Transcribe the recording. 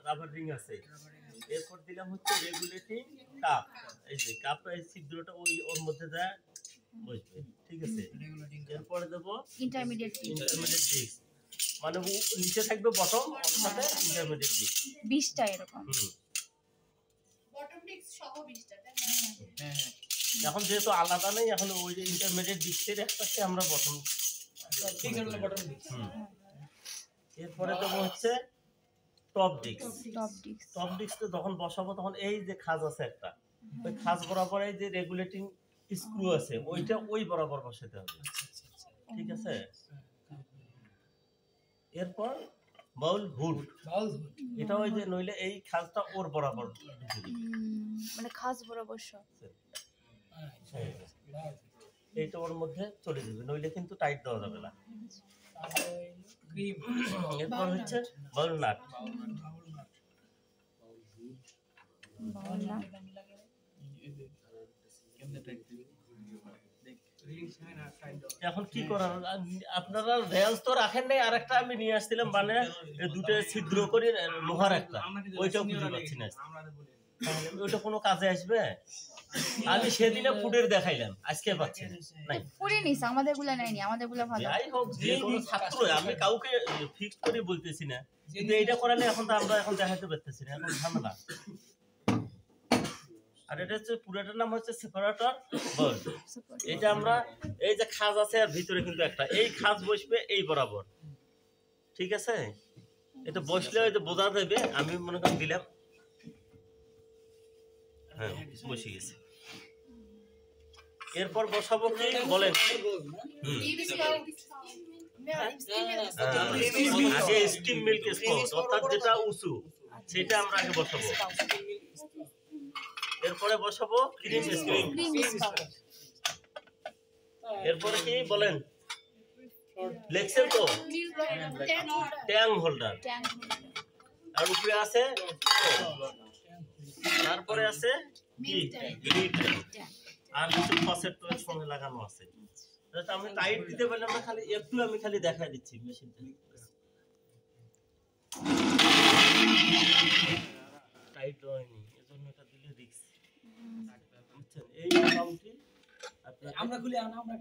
Rubber ring আছে। এরপর দিলাম হচ্ছে রেগুলেটিং কাপ। এই যে কাপটা এই ছিদ্রটা ওর মধ্যে যায় বসবে, ঠিক আছে। এরপরে দেব ইন্টারমিডিয়েট ডিস্ক, মানে নিচে থাকবে বটম, ওর সাথে ইন্টারমিডিয়েট ডিস্ক 20টা এরকম। বটম ডিস্ক সহ 20টা। হ্যাঁ, এখন যেহেতু আলাদা নেই, এখন ওই যে ইন্টারমিডিয়েট ডিস্কের একটাকে আমরা বটম ঠিক আছে বটম ডিস্ক। এরপরে দেব হচ্ছে টপ ডিস্ক। টপ ডিস্কে যখন বসাবো তখন এই যে খাঁজ আছে একটা, ওই খাঁজ বরাবর এই যে রেগুলেটিং স্ক্রু আছে ওইটা ওই বরাবর বসাতে হবে, ঠিক আছে। এরপর বাউল হুড, এটা ওই যে নইলে এই খাঁজটা ওর বরাবর ঢুকে দিবে, মানে খাঁজ বরাবর সব এইটা ওর মধ্যে চলে যাবে, নইলে কিন্তু টাইট দেওয়া যাবে না। এরপর হচ্ছে বাউল নাট। এখন কি করার, আপনারা রেঞ্জ তো রাখেন নাই, আরেকটা আমি নিয়ে আসছিলাম, মানে দুটো ছিদ্র করে লোহার একটা, ওইটাও খুঁজে পাচ্ছি না। ওইটা কোনো কাজে আসবে? আমি সেদিনে ফুটের দেখাইলাম, আজকে পাচ্ছি নাই। পুরি নিস, আমাদেরগুলো নাইনি, আমাদেরগুলো ভালো। যাই হোক, যে কোনো ছাত্র, আমি কাউকে ফিক্সড করে বলতেছি না, কিন্তু এইটা করালে এখন তো আমরা এখন দেখাতে পারতেছি না, এখন ঝামেলা। আর এটা হচ্ছে পুরোটার নাম হচ্ছে সেপারেটর বোল্ট। এটা আমরা এই যে খাঁজ আছে আর ভিতরে কিন্তু একটা, এই খাঁজ বসবে এই বরাবর, ঠিক আছে। এটা বসলে ওই যে বোঝা যাবে, আমি মনে করেন দিলাম, হ্যাঁ বসে গেছে। এরপর বসাবো কি বলেন? আগে স্টিম মিল্ক স্পট, অর্থাৎ যেটা উঁচু সেটা আমরা আগে বসাবো। এরপরে বসাবো ক্রিম স্প্রিং। এরপরে কি বলেন? লেক্সেল তো ট্যাং হোল্ডার, আর উপরে আছে, তারপরে আছে কি আর কিছু ফসেট সঙ্গে লাগানো আছে। আমি টাইট দিতে পারলাম না, খালি একটু আমি খালি দেখাই দিচ্ছি মেশিনটা। টাইট হয়নি, এজন্য এটা দিলে রিস্ক, বুঝছেন। এই মোটামুটি আমরা খুলে আনা, আমরা